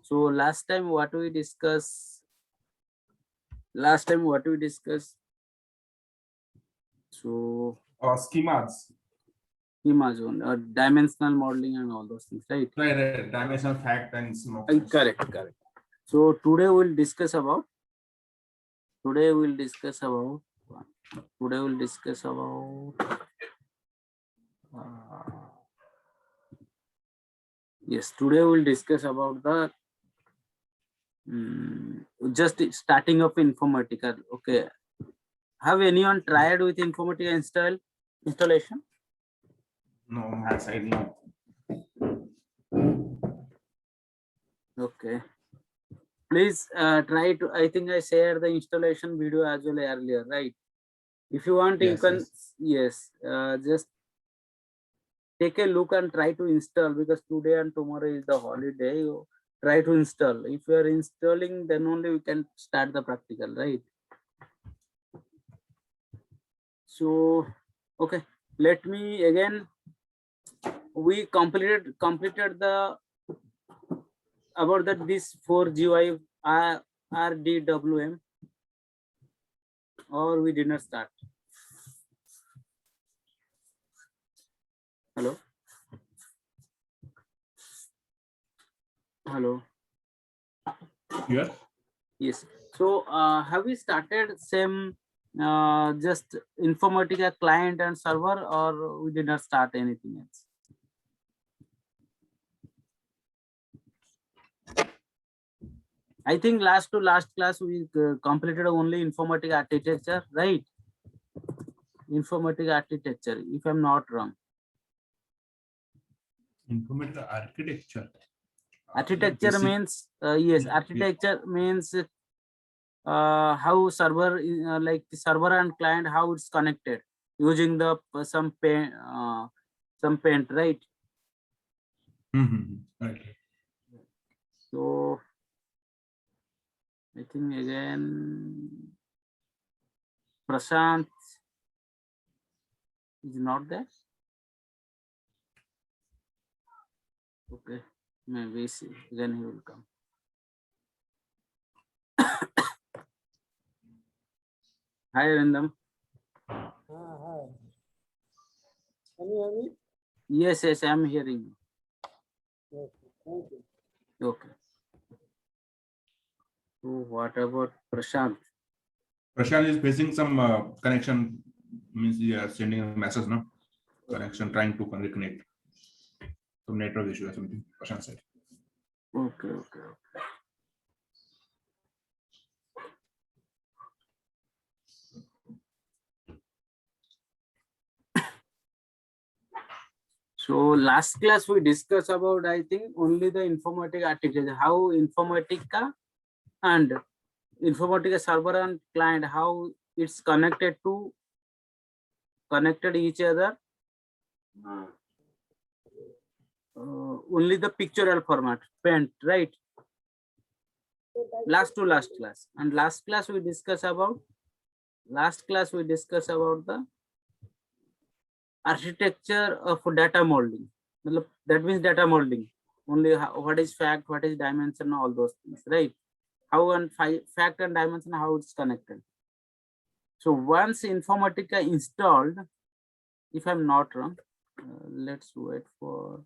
So last time what we discussed? So Schemas. Amazon, dimensional modeling and all those things, right? Right. Dimensional fact and smoke. Correct. So today we'll discuss about. Yes, today we'll discuss about the just starting of Informatica. Okay, have anyone tried with Informatica installation? No, my side no. Okay, please try to. I think I shared the installation video as well earlier, right? If you want, you can just take a look and try to install, because today and tomorrow is the holiday. You try to install. If you are installing, then only we can start the practical, right? So okay, let me again. We completed the about that this 4 GUI RDWM, or we did not start. Hello. Yes. So have we started same just Informatica client and server, or we did not start anything else? I think last class we completed only Informatica architecture, right? Informatica architecture, if I'm not wrong. Informatica architecture. Architecture means yes. Architecture means how server like the server and client, how it's connected using the some paint, right? Right. So I think again Prashant is not there. Okay, maybe then he will come. Hi Arindam. Hi. Can you hear me? Yes, I am hearing you. Okay, thank you. Okay. So what about Prashant? Prashant is facing some connection, means you are sending a message, no? Connection, trying to reconnect. Some network issue or something, Prashant said. Okay. So last class we discussed about, I think, only the Informatica architecture, how Informatica and Informatica server and client, how it's connected each other. Only the pictorial format, paint, right? Last class. And last class we discussed about the architecture of data modeling. That means data modeling. Only what is fact, what is dimension, all those things, right? How and fact and dimension, how it's connected. So once Informatica installed, if I'm not wrong, let's wait for.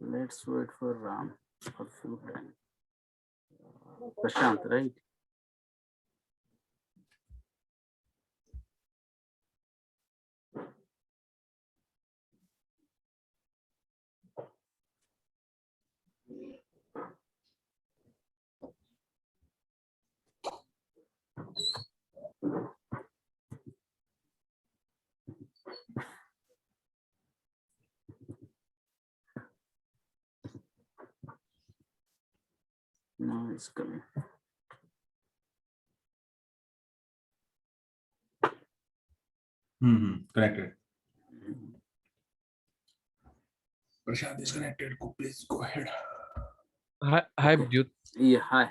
Let's wait for Ram for few times. Prashant, right? No, it's coming. Connected. Prashant is connected. Please go ahead. Hi, Okay. Bjut. Yeah, hi.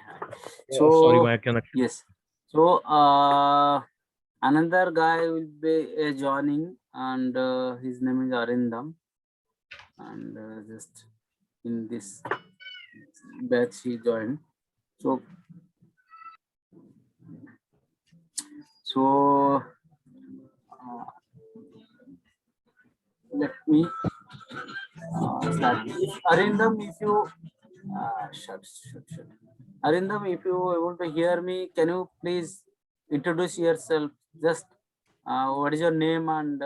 Yeah, So sorry, my connection. yes. So another guy will be joining, and his name is Arindam, and just in this batch he joined. So let me start. Arindam, if you shut. Arindam, if you able to hear me, can you please introduce yourself? Just what is your name and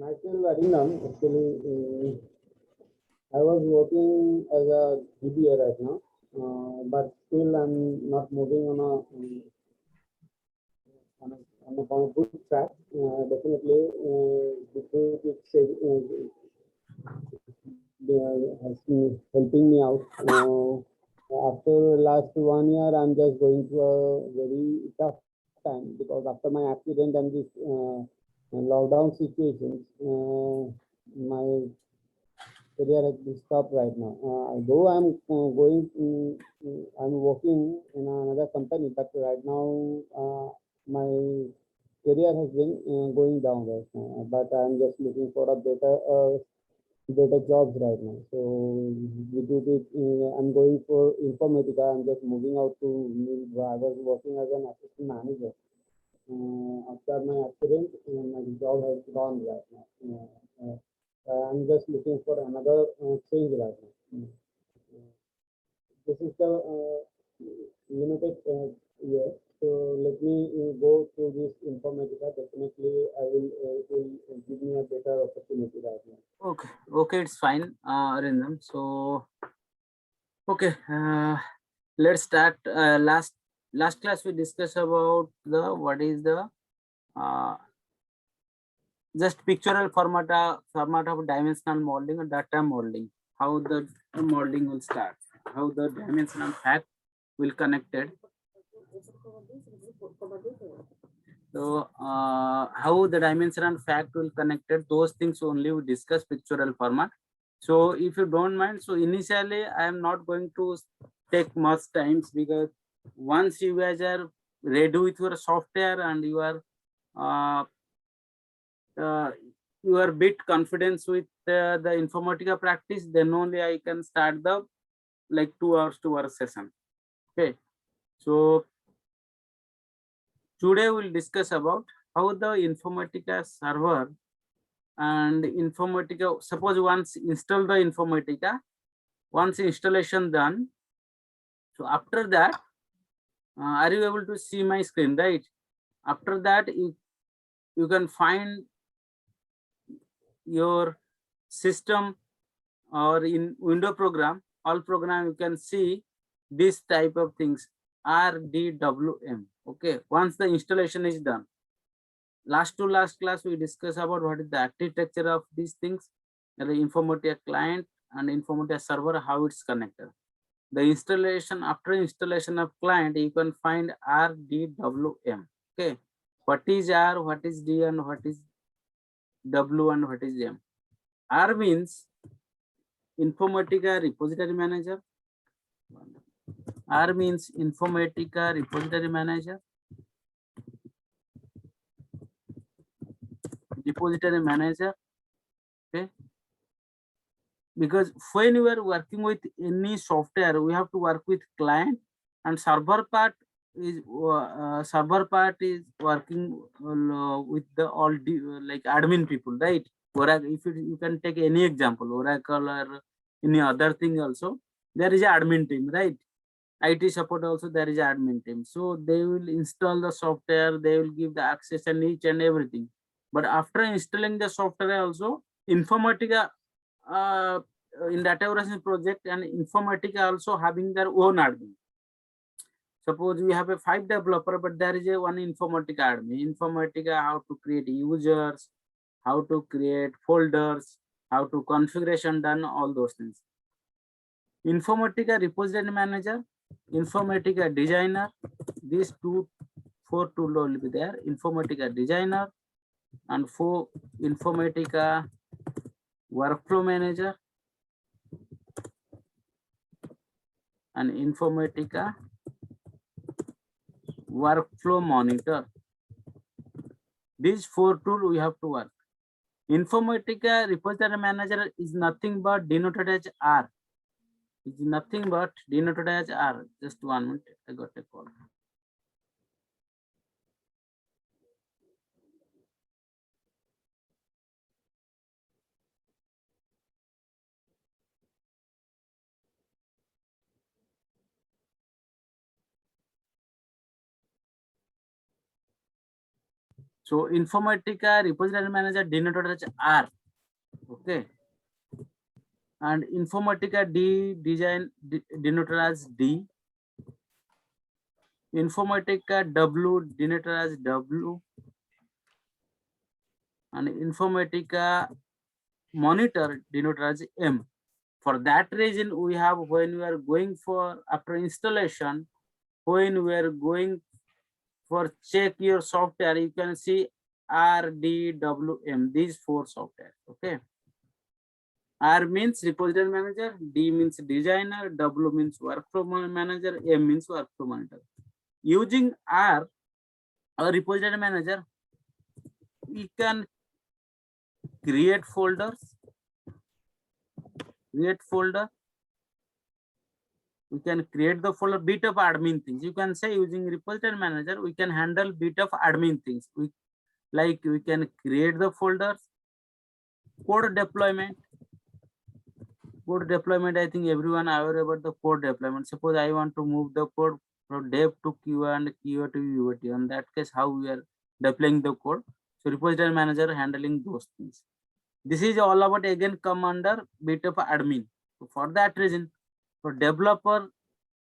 Myself, Arindam, actually, I was working as a DBA right now, but still I'm not moving on a good track. Definitely, the group is has been helping me out. After last 1 year, I'm just going through a very tough time because after my accident and this lockdown situations, my career has been stopped right now. Though I'm I'm working in another company, but right now my career has been going down right now. But I'm just looking for a better jobs right now. So I'm going for Informatica. I'm just moving out to. I was working as an assistant manager. After my accident, my job has gone right now. I'm just looking for another change right now. This is the limited year. So let me go through this Informatica. Definitely, it will give me a better opportunity right now. okay, it's fine, Arindam. So okay, let's start. Last class we discussed about the what is the just pictorial format of dimensional modeling and data modeling. How the modeling will start. How the dimensional fact will connected. So how the dimensional fact will connected, those things only we discuss pictorial format. So if you don't mind, so initially I am not going to take much times, because once you guys are ready with your software and you are bit confidence with the Informatica practice, then only I can start the like 2 hours session. Okay, so today we'll discuss about how the Informatica server and Informatica, suppose once install the Informatica, once installation done, so after that, are you able to see my screen, right? After that, you can find your system or in window program, all program, you can see this type of things, RDWM. Okay, once the installation is done. Last class we discussed about what is the architecture of these things, the Informatica client and Informatica server, how it's connected. The installation, after installation of client, you can find RDWM. Okay, what is R, what is D, and what is W, and what is M. R means Informatica repository manager. R means Informatica repository manager. Repository manager. Okay, because when you are working with any software, we have to work with client, and server part is working with the all like admin people, right? Oracle, if you can take any example, Oracle or any other thing also, there is an admin team, right? IT support also there is an admin team. So they will install the software, they will give the access and each and everything. But after installing the software also, Informatica in data warehousing project and Informatica also having their own admin. Suppose we have a 5 developer, but there is a one Informatica admin. Informatica, how to create users, how to create folders, how to configuration done, all those things. Informatica repository manager, Informatica designer, these 4 tools will be there. Informatica designer and 4 Informatica workflow manager, and Informatica workflow monitor. These 4 tools we have to work. Informatica repository manager is nothing but denoted as R. Is nothing but denoted as R. Just 1 minute, I got a call. So Informatica repository manager denoted as R. Okay. And Informatica denoted as D. Informatica W denoted as W. And Informatica monitor denoted as M. For that reason, we have, when we are going for after installation, when we are going for check your software, you can see R, D, W, M, these 4 software. Okay. R means repository manager, D means designer, W means workflow manager, M means workflow monitor. Using R or repository manager, we can create folders, we can create the folder, bit of admin things. You can say using repository manager, we can handle bit of admin things. We can create the folders, code deployment. Code deployment, I think everyone aware about the code deployment. Suppose I want to move the code from dev to QA and QA to UAT. In that case, how we are deploying the code. So repository manager handling those things. This is all about, again, come under bit of admin. So for that reason, for developer,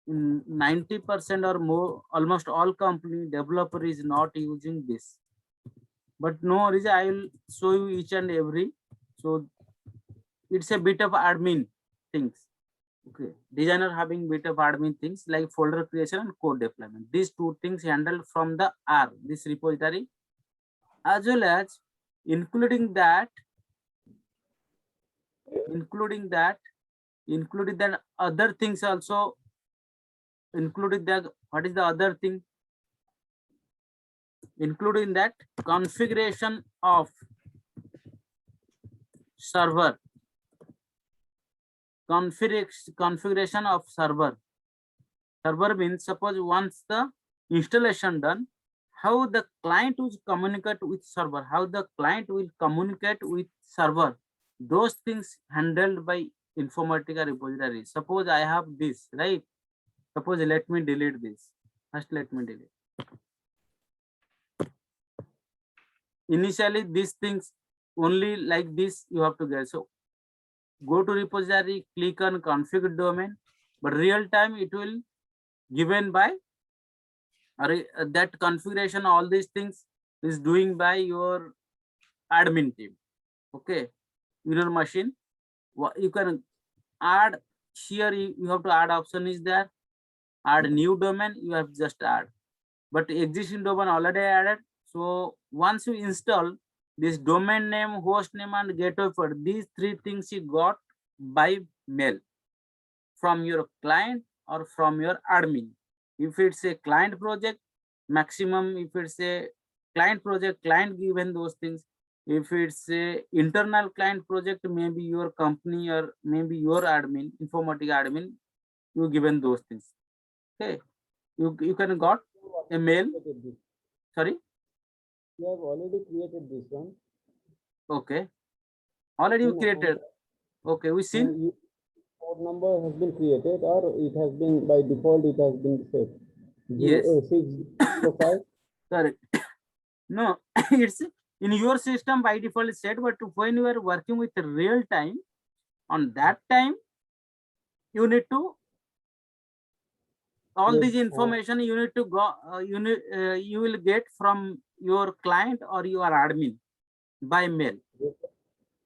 90% or more, almost all company developer is not using this. But no reason, I will show you each and every. So it's a bit of admin things. Okay, designer having bit of admin things like folder creation and code deployment. These 2 things handled from the R, this repository, as well as including that other things also. Including that, what is the other thing? Including that configuration of server. Configuration of server. Server means, suppose once the installation done, how the client will communicate with server, how the client will communicate with server. Those things handled by Informatica repository. Suppose I have this, right? Suppose let me delete this. First, let me delete. Initially, these things only like this you have to get. So go to repository, click on configure domain, but real time it will given by that configuration. All these things is doing by your admin team. Okay, your machine. You can add here. You have to add option is there. Add new domain, you have just add, but existing domain already added. So once you install this domain name, host name, and gateway for these 3 things you got by mail from your client or from your admin. If it's a client project, maximum. If it's a client project, client given those things. If it's a internal client project, maybe your company or maybe your admin, Informatica admin, you given those things. Okay, you can got a mail. Sorry, You have already created this one. okay, already you created. Okay, we seen Code number has been created, or it has been by default. It has been set. Yes. 605. Correct. No, it's in your system by default is set, but when you are working with real time, on that time you need to all Yes, this information you need to go. You will get from your client or your admin by mail.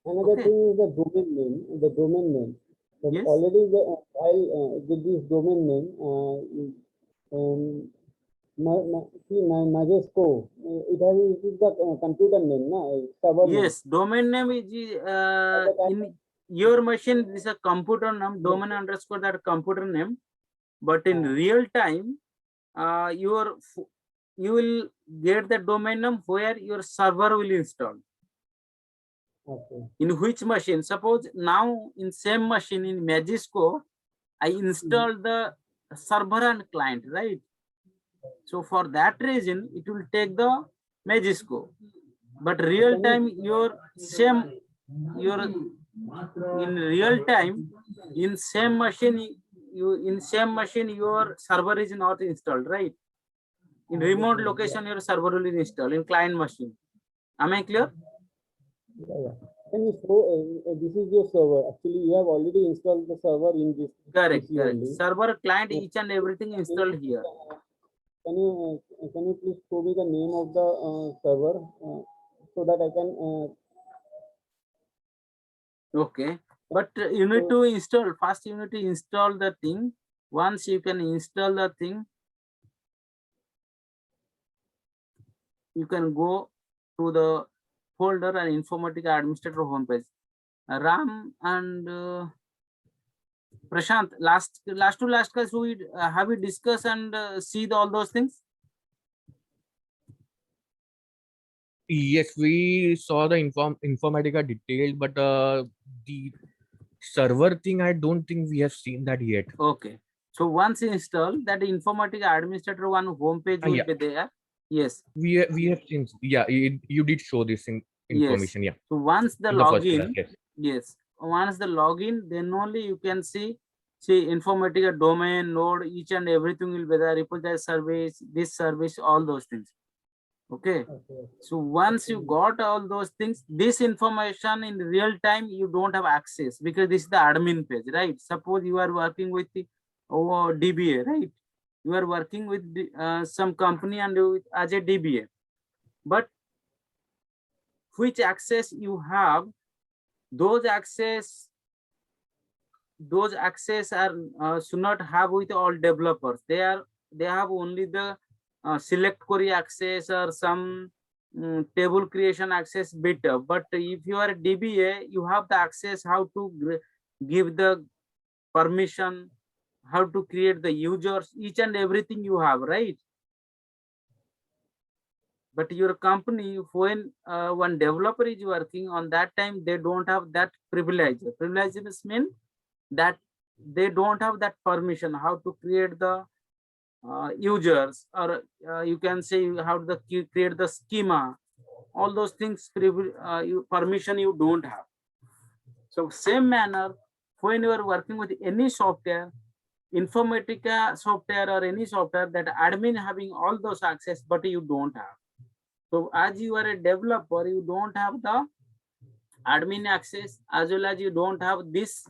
Another Okay. thing is the domain name. The domain name. So Yes. already the while with this domain name, Majesco. It is the computer name, na? Server name. Yes, domain name is in your machine. This is a computer name, domain underscore that computer name. But in real time, you will get the domain name where your server will install. Okay. In which machine? Suppose now in same machine in Magisco, I installed the server and client, right? So for that reason, it will take the Magisco. But real time, your in real time, in same machine, your server is not installed, right? In remote location, your server will be installed in client machine. Am I clear? Yeah. Can you show this is your server? Actually, you have already installed the server in this. Correct, PC correct. only. Server, client, each and everything installed here. Can you please show me the name of the server so that I can Okay, but you need to install first. You need to install the thing. Once you can install the thing, you can go to the folder and Informatica Administrator homepage. Ram and Prashant, last class we have we discussed and see all those things. Yes, we saw the Informatica detailed, but the server thing, I don't think we have seen that yet. Okay, so once install that Informatica Administrator one homepage will Yeah. be there. Yes, We have seen. Yeah, you did show this information. Yeah. so once the In the first class, login, yes. yes, once the login, then only you can see Informatica domain, node, each and everything will be there, repository service, this service, all those things. Okay. So once you got all those things, this information in real time, you don't have access because this is the admin page, right? Suppose you are working with the DBA, right? You are working with some company and as a DBA, but which access you have, those access are should not have with all developers. They have only the select query access or some table creation access better. But if you are a DBA, you have the access how to give the permission, how to create the users, each and everything you have, right? But your company, when one developer is working on that time, they don't have that privilege. Privileges mean that they don't have that permission how to create the users, or you can say how to create the schema. All those things permission you don't have. So same manner, when you are working with any software, Informatica software or any software, that admin having all those access, but you don't have. So as you are a developer, you don't have the admin access, as well as you don't have this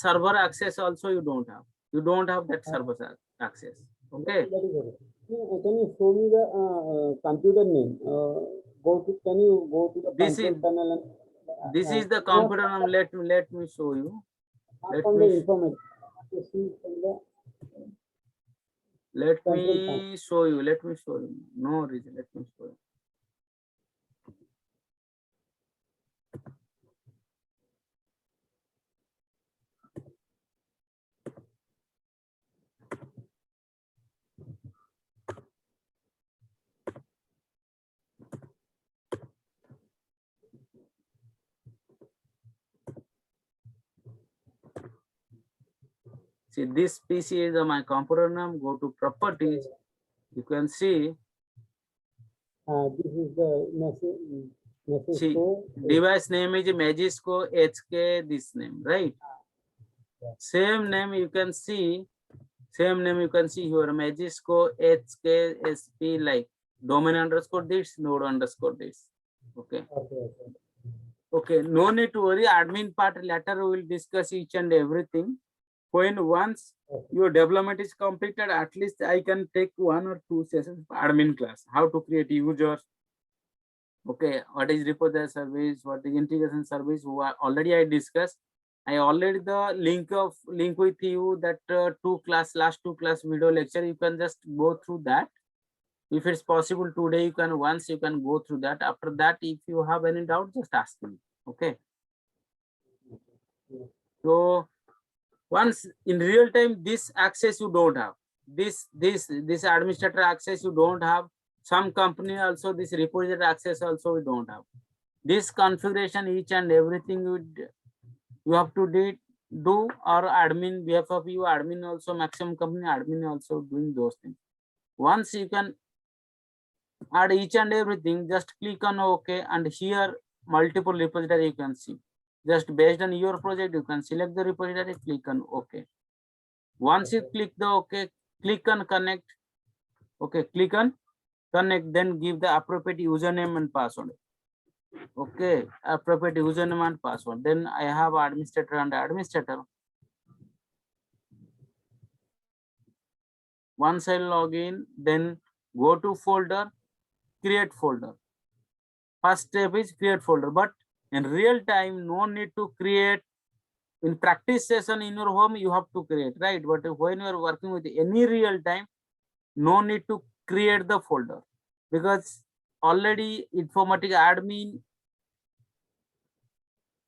server access also you don't have. You don't have that server access. Okay. Can you show me the computer name? Can you go to the control panel and this is the computer name. Let me show you. Let me show you. No reason. Let me show you. See, this PC is my computer name. Go to properties. You can see. This is the message. See, device name is Magisco HK. This name, right? Same name you can see. Same name you can see here. Magisco HK SP, like domain underscore this, node underscore this. Okay. Okay. No need to worry. Admin part later we will discuss each and everything. When once your development is completed, at least I can take 1 or 2 sessions admin class. How to create users. Okay, what is repository service, what is integration service, already I discussed. I already the link with you that last two class video lecture. You can just go through that. If it's possible today, you can go through that. After that, if you have any doubt, just ask me. Okay. So once in real time, this access you don't have. This administrator access you don't have. Some company also this repository access also we don't have. This configuration, each and everything you have to do, or admin, behalf of you, admin also, maximum company admin also doing those things. Once you can add each and everything, just click on OK, and here multiple repository you can see. Just based on your project, you can select the repository, click on OK. Once you click the OK, click on connect. Okay, click on connect, then give the appropriate username and password. Okay, appropriate username and password. Then I have administrator and administrator. Once I log in, then go to folder, create folder. First step is create folder, but in real time, no need to create. In practice session in your home, you have to create, right? But when you are working with any real time, no need to create the folder, because already Informatica admin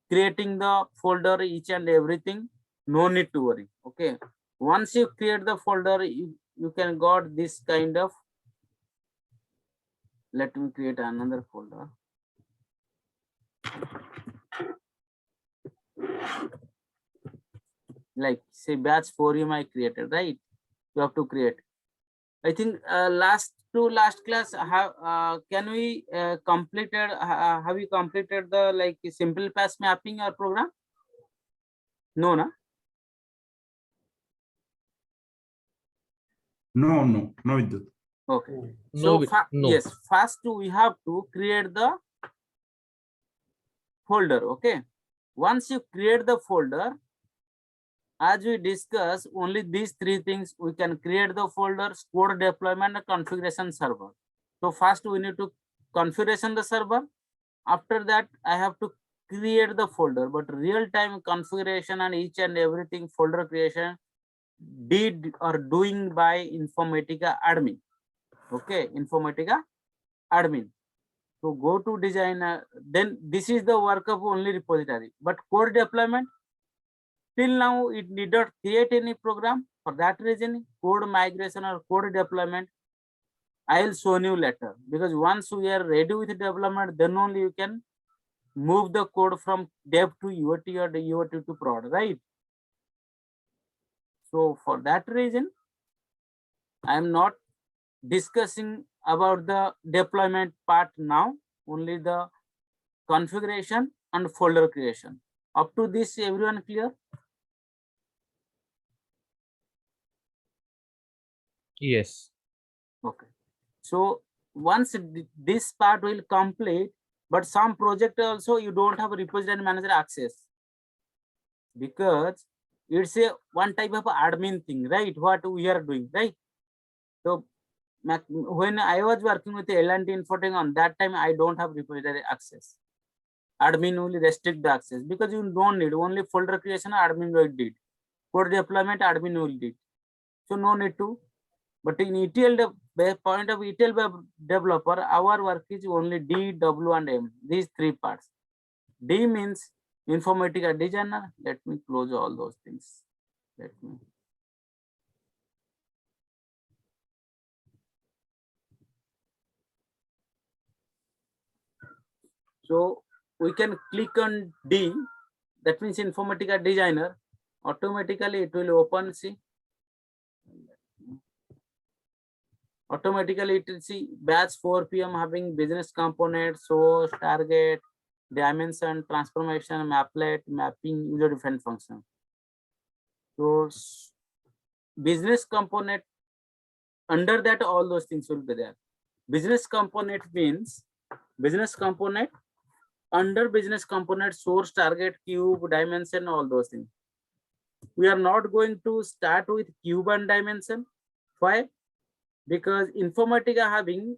creating the folder, each and everything, no need to worry. Okay, once you create the folder, you can got this kind of, let me create another folder. Like say batch 4M I created, right? You have to create. I think last class have can we completed have you completed the like simple pass mapping or program? No, na? No, Vidyut. Okay. No, So no. yes, first we have to create the folder. Okay. Once you create the folder, as we discussed, only these three things we can create the folders: code deployment and configuration server. So first we need to configuration the server. After that, I have to create the folder, but real time configuration and each and everything folder creation did or doing by Informatica admin. Okay, Informatica admin. So go to designer, then this is the work of only repository, but code deployment, till now it did not create any program. For that reason, code migration or code deployment, I will show you later, because once we are ready with development, then only you can move the code from dev to UAT or the UAT to prod, right? So for that reason, I am not discussing about the deployment part now, only the configuration and folder creation. Up to this, everyone clear? Yes. Okay. So once this part will complete, but some project also you don't have a repository manager access, because it's a one type of admin thing, right? What we are doing, right? So when I was working with L&T Infotech, on that time I don't have repository access. Admin only restrict the access, because you don't need, only folder creation admin will did, code deployment admin will did. So no need to. But in ETL, the point of ETL developer, our work is only D, W, and M. These three parts. D means Informatica designer. Let me close all those things. Let me. So we can click on D. That means Informatica designer. Automatically it will open. See. Automatically it will see batch 4 PM having business components, source, target, dimension, transformation, maplet, mapping, user defined function. So business component, under that all those things will be there. Business component means business component, under business component, source, target, cube, dimension, all those things. We are not going to start with cube and dimension. Why? Because Informatica having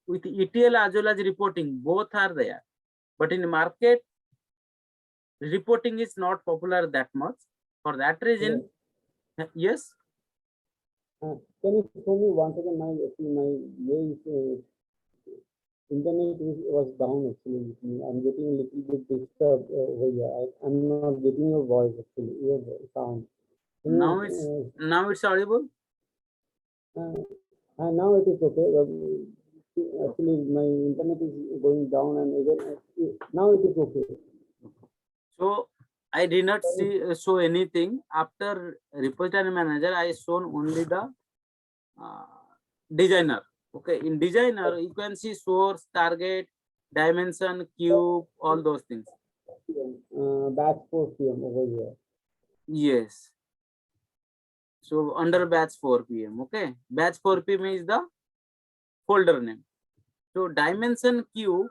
with ETL as well as reporting, both are there. But in market, reporting is not popular that much. For that reason, yes. Can you show me once again? My internet was down actually. I'm getting a little bit disturbed over here. I'm not getting your voice actually, your sound. Now it's audible. Now it is okay. Actually, my internet is going down, and again, now it is okay. So I did not show anything after repository manager. I shown only the designer. Okay, in designer you can see source, target, dimension, cube, all those things. Batch 4 PM over here. Yes. So under batch 4 PM. Okay, batch 4 PM is the folder name. So dimension cube.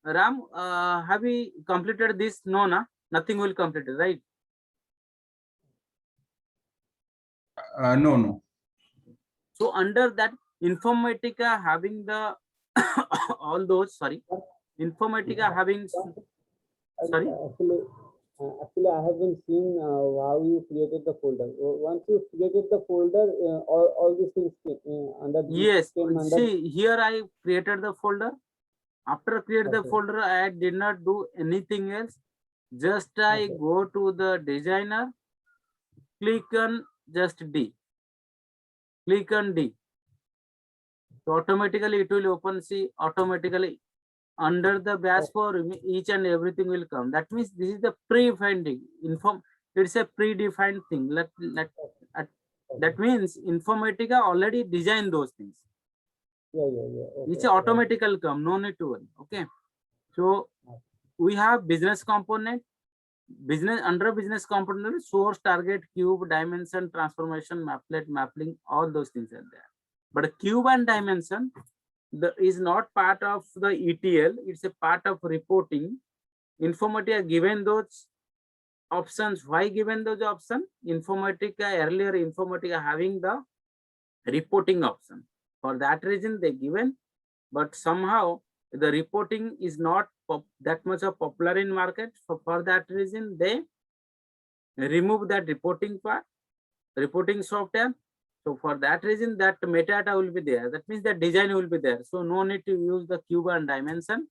Ram, have we completed this? No, nothing will complete it, right? No. So under that Informatica having the all those, sorry, Informatica having, sorry. Actually, I haven't seen how you created the folder. Once you created the folder, all these things under. Yes. See, here I created the folder. After create the folder, I did not do anything else. Just I go to the designer, click on just D. Click on D. So automatically it will open. See, automatically under the batch 4 each and everything will come. That means this is the pre-defined it's a predefined thing. That means Informatica already designed those things. Okay, it's automatical come, no need to worry. Okay, so we have business component, under business component, source, target, cube, dimension, transformation, maplet, mapping, all those things are there. But cube and dimension is not part of the ETL. It's a part of reporting. Informatica given those options. Why given those options? Earlier Informatica having the reporting option. For that reason they given, but somehow the reporting is not that much of popular in market. So for that reason they remove that reporting part, reporting software. So for that reason that metadata will be there. That means the design will be there. So no need to use the cube and dimension.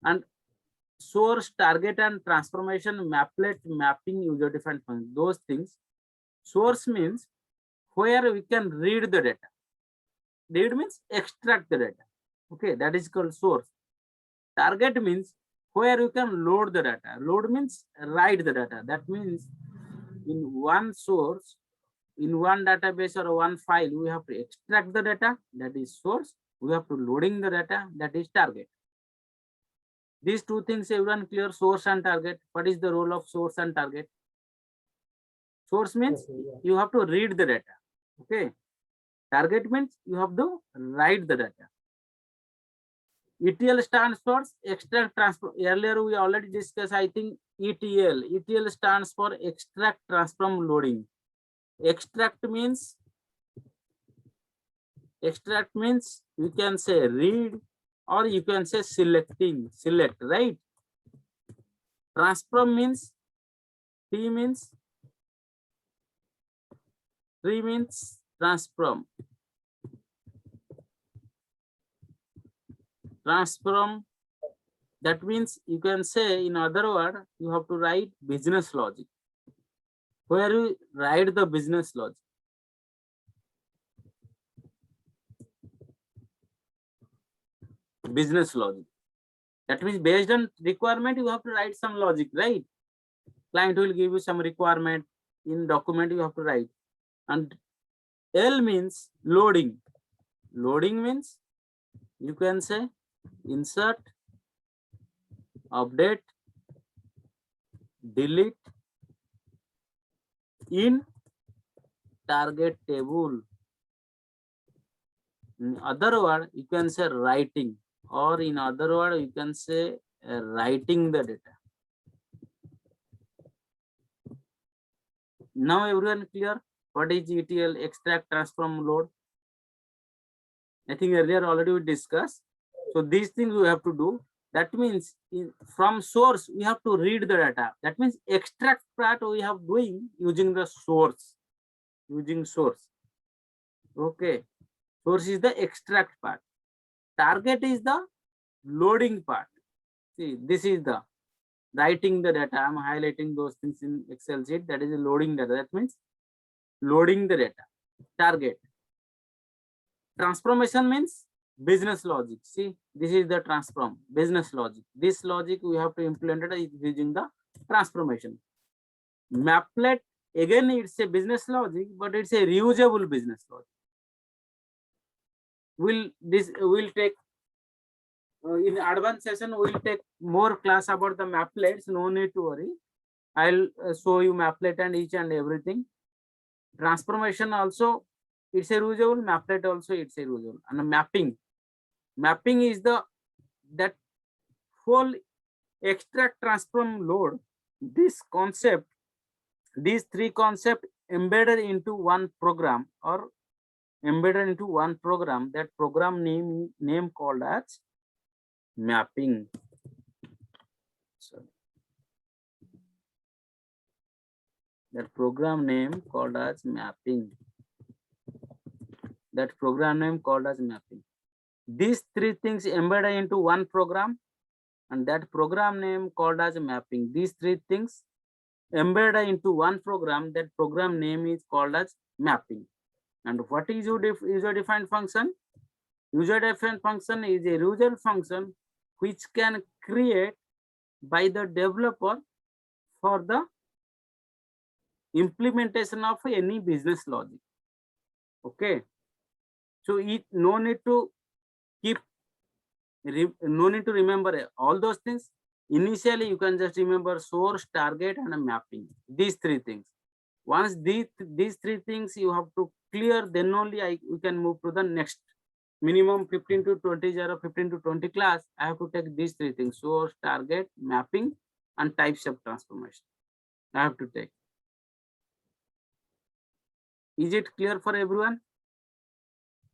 And source, target and transformation, maplet, mapping, user defined function, those things. Source means where we can read the data. Read means extract the data. Okay, that is called source. Target means where you can load the data. Load means write the data. That means in one source, in one database or one file, we have to extract the data, that is source. We have to loading the data, that is target. These two things everyone clear, source and target. What is the role of source and target? Source means you have to read the data. Okay. Target means you have to write the data. ETL stands for extract, transform. Earlier we already discussed, I think, ETL. ETL stands for extract, transform, loading. Extract means you can say read or you can say selecting, select, right? Transform means T means transform. Transform, that means you can say, in other word, you have to write business logic. Where you write the business logic. Business logic. That means based on requirement, you have to write some logic, right? Client will give you some requirement. In document, you have to write. And L means loading. Loading means you can say insert, update, delete in target table. In other word, you can say writing, or in other word, you can say writing the data. Now everyone clear what is ETL, extract, transform, load? I think earlier already we discussed. So these things we have to do. That means from source, we have to read the data. That means extract part we have doing using the source, using source. Okay. Source is the extract part. Target is the loading part. See, this is the writing the data. I'm highlighting those things in Excel sheet. That is a loading data. That means loading the data. Target. Transformation means business logic. See, this is the transform, business logic. This logic we have to implement it using the transformation. Maplet, again, it's a business logic, but it's a reusable business logic. We'll take in advanced session, we'll take more class about the maplets. No need to worry. I'll show you maplet and each and everything. Transformation also, it's a reusable. Maplet also, it's a reusable. And mapping. Mapping is that whole extract, transform, load. This concept, these three concepts embedded into one program or embedded into one program. That program name called as mapping. That program name called as mapping. That program name called as mapping. These three things embedded into one program, and that program name called as mapping. These three things embedded into one program, that program name is called as mapping. And what is user-defined function? User-defined function is a user function which can create by the developer for the implementation of any business logic. Okay. So no need to remember all those things. Initially, you can just remember source, target, and mapping. These three things. Once these three things you have to clear, then only we can move to the next. Minimum 15 to 20 class. I have to take these three things: source, target, mapping, and types of transformation. I have to take. Is it clear for everyone?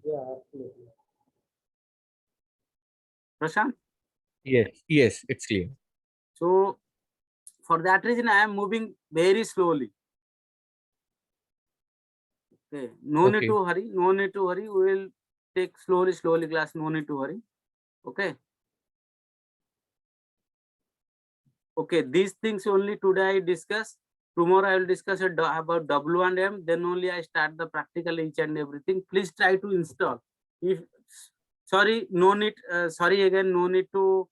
Yeah, absolutely. Prashant? Yes, it's clear. So for that reason, I am moving very slowly. Okay, no need to hurry. No need to hurry. We will take slowly class. No need to hurry. Okay. Okay, these things only today I discuss. Tomorrow I will discuss about W&M. Then only I start the practical each and everything. Please try to install. If sorry, no need. Sorry again, no need to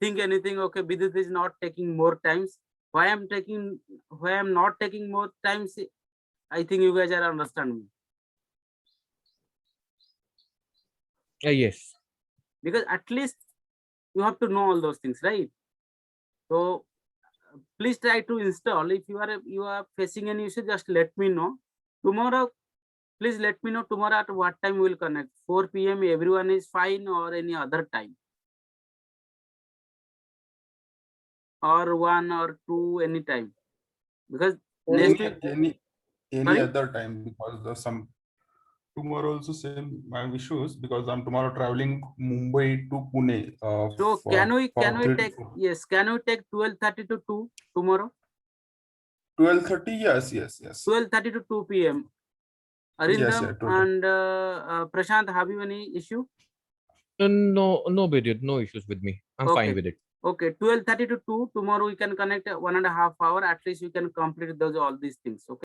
think anything. Okay, Vidit is not taking more times. Why I'm not taking more times? I think you guys are understanding. Yes. Because at least you have to know all those things, right? So please try to install. If you are facing any issue, just let me know. Tomorrow, please let me know tomorrow at what time we will connect. 4 p.m. everyone is fine, or any other time, or 1 or 2 any time, because next week any Sorry? other time, because there's some tomorrow also same issues, because I'm tomorrow traveling Mumbai to Pune. So can we take 12:30 to 2 tomorrow? 12:30? Yes. 12:30 to 2 p.m. Arindam Yes, totally. and Prashant, have you any issue? No, Vidit, no issues with me. I'm fine with it. Okay, 12:30 to 2 tomorrow we can connect 1.5 hours. At least we can complete all these things. Okay.